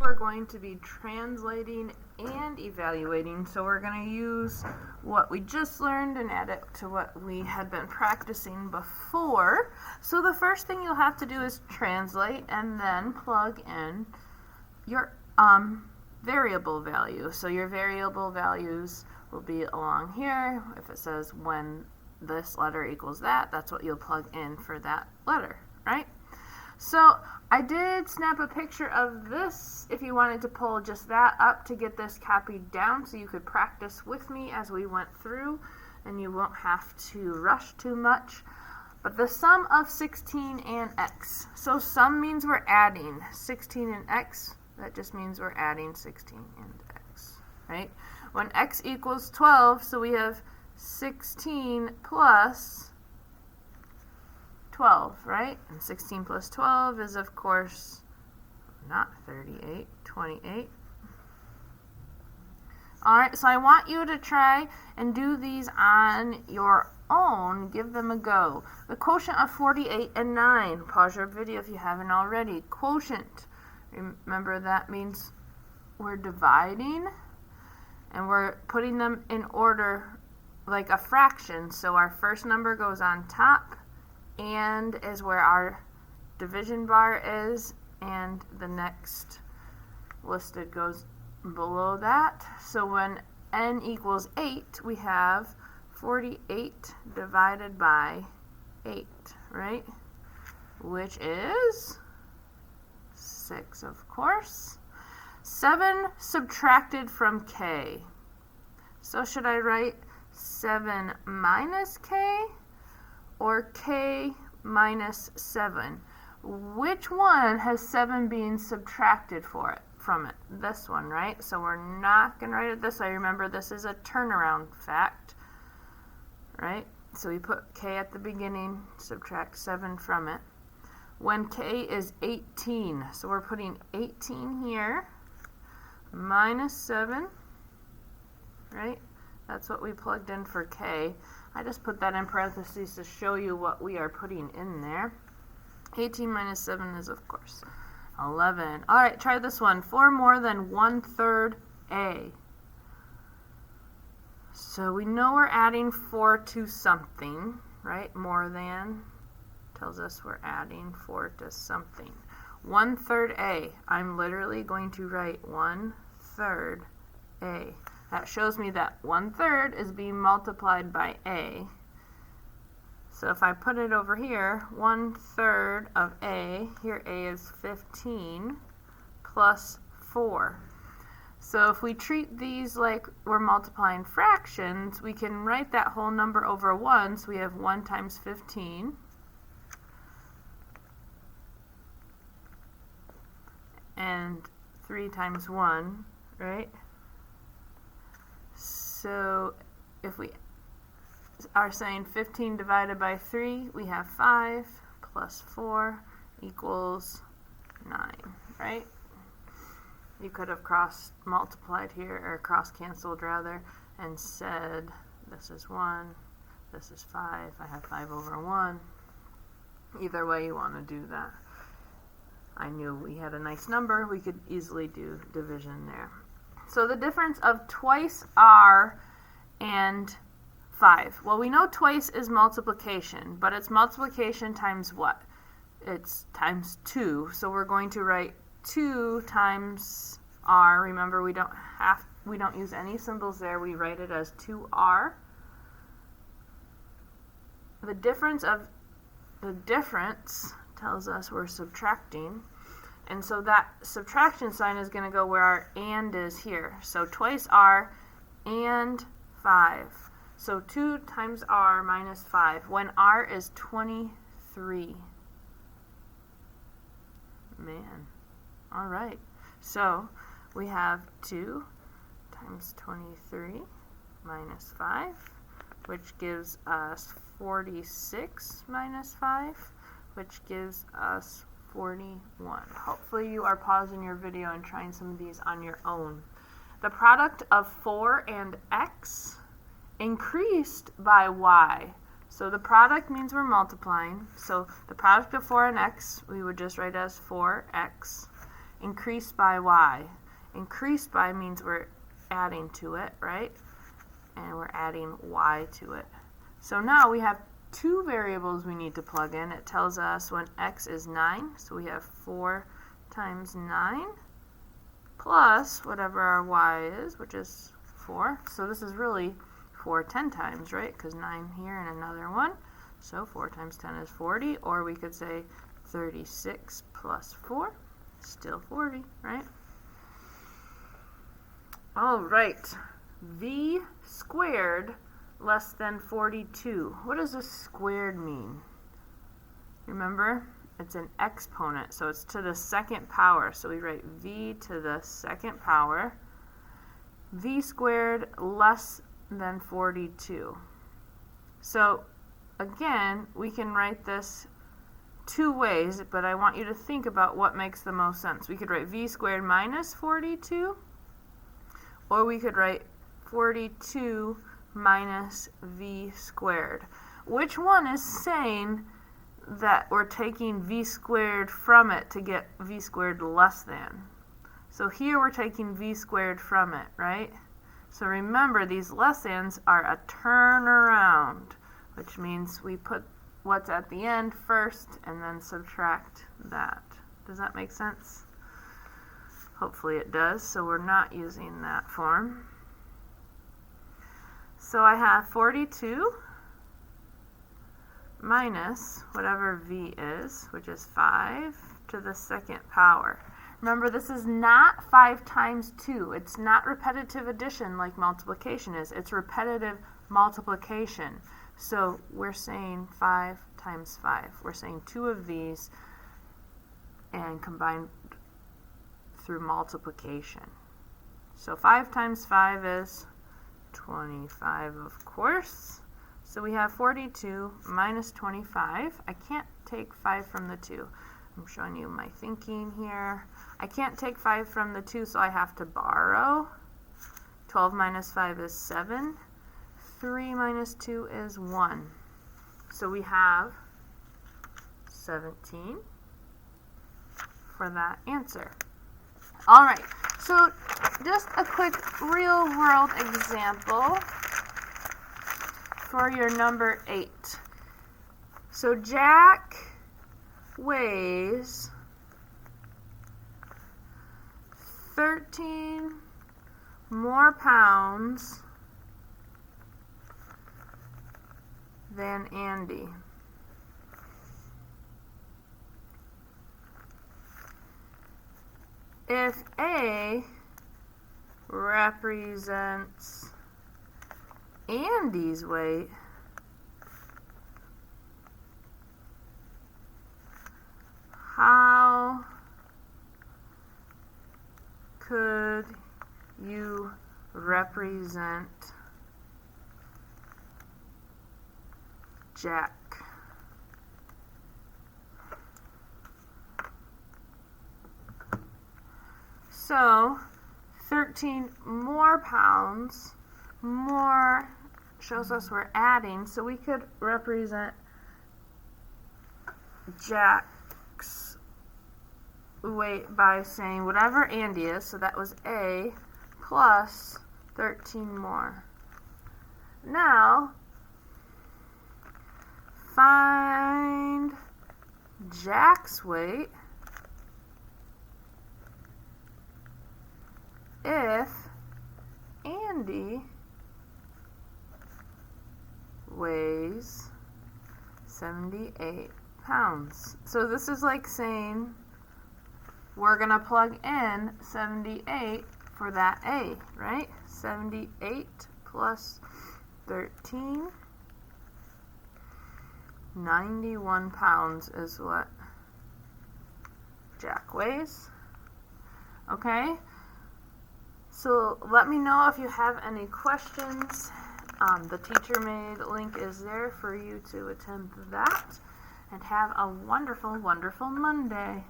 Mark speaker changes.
Speaker 1: We're going to be translating and evaluating, so we're going to use what we just learned and add it to what we had been practicing before. So the first thing you'll have to do is translate and then plug in your variable value. So your variable values will be along here. If it says when this letter equals that, that's what you'll plug in for that letter, right? So I did snap a picture of this if you wanted to pull just that up to get this copied down so you could practice with me as we went through and you won't have to rush too much. But the sum of 16 and x. So sum means we're adding 16 and x. That just means we're adding 16 and x, right? When x equals 12, so we have 16 plus 12, right? And 16 plus 12 is, of course, not 38, 28. Alright, so I want you to try and do these on your own. Give them a go. The quotient of 48 and 9. Pause your video if you haven't already. Quotient. Remember, that means we're dividing and we're putting them in order like a fraction. So our first number goes on top, and is where our division bar is, and the next listed goes below that. So when n equals 8, we have 48 divided by 8, right? Which is 6, of course. 7 subtracted from k. So should I write 7 minus k? Or k minus 7. Which one has 7 being subtracted from it? This one, right? So we're not going to write it this way. Remember, this is a turnaround fact, right? So we put k at the beginning, subtract 7 from it. When k is 18, so we're putting 18 here, minus 7, right? That's what we plugged in for k. I just put that in parentheses to show you what we are putting in there. 18 minus 7 is, of course, 11. All right, try this one. 4 more than 1/3 a. So we know we're adding 4 to something, right? More than tells us we're adding 4 to something. 1/3 a. I'm literally going to write 1/3 a. That shows me that 1/3 is being multiplied by a. So if I put it over here, 1/3 of a, here a is 15, plus 4. So if we treat these like we're multiplying fractions, we can write that whole number over 1. So we have 1 times 15. And 3 times 1, right? So if we are saying 15 divided by 3, we have 5 plus 4 equals 9, right? You could have cross-multiplied here, or cross-canceled rather, and said this is 1, this is 5, I have 5 over 1. Either way you want to do that. I knew we had a nice number, we could easily do division there. So the difference of twice r and 5. Well, we know twice is multiplication, but it's multiplication times what? It's times 2. So we're going to write 2 times r. Remember, we don't use any symbols there. We write it as 2r. The difference tells us we're subtracting. And so that subtraction sign is going to go where our and is here. So twice r and 5. So 2 times r minus 5, when r is 23. Man. All right. So we have 2 times 23 minus 5, which gives us 46 minus 5, which gives us 41. Hopefully you are pausing your video and trying some of these on your own. The product of 4 and x increased by y. So the product means we're multiplying. So the product of 4 and x we would just write as 4x. increased by y. Increased by means we're adding to it, right? And we're adding y to it. So now we have two variables we need to plug in. It tells us when x is 9, so we have 4 times 9 plus whatever our y is, which is 4. So this is really 4 10 times, right? Because 9 here and another one. So 4 times 10 is 40, or we could say 36 plus 4, still 40, right? All right, v squared less than 42. What does this squared mean? Remember, it's an exponent, so it's to the second power. So we write v to the second power. V squared less than 42. So again, we can write this two ways, but I want you to think about what makes the most sense. We could write v squared minus 42, or we could write 42 minus v squared. Which one is saying that we're taking v squared from it to get v squared less than? So here we're taking v squared from it, right? So remember, these less thans are a turnaround, which means we put what's at the end first and then subtract that. Does that make sense? Hopefully it does, so we're not using that form. So I have 42 minus whatever v is, which is 5 to the second power. Remember, this is not 5 times 2. It's not repetitive addition like multiplication is. It's repetitive multiplication. So we're saying 5 times 5. We're saying 2 of these and combined through multiplication. So 5 times 5 is 25, of course. So we have 42 minus 25. I can't take 5 from the 2. I'm showing you my thinking here. I can't take 5 from the 2, so I have to borrow. 12 minus 5 is 7. 3 minus 2 is 1. So we have 17 for that answer. All right, so just a quick real-world example for your number 8. So Jack weighs 13 more pounds than Andy. If A represents Andy's weight, how could you represent Jack? So 13 more pounds, more shows us we're adding, so we could represent Jack's weight by saying whatever Andy is, so that was A, plus 13 more. Now, find Jack's weight if Andy weighs 78 pounds. So this is like saying we're going to plug in 78 for that A, right? 78 plus 13, 91 pounds is what Jack weighs. Okay? So let me know if you have any questions. The Teacher Made link is there for you to attend that. And have a wonderful, wonderful Monday.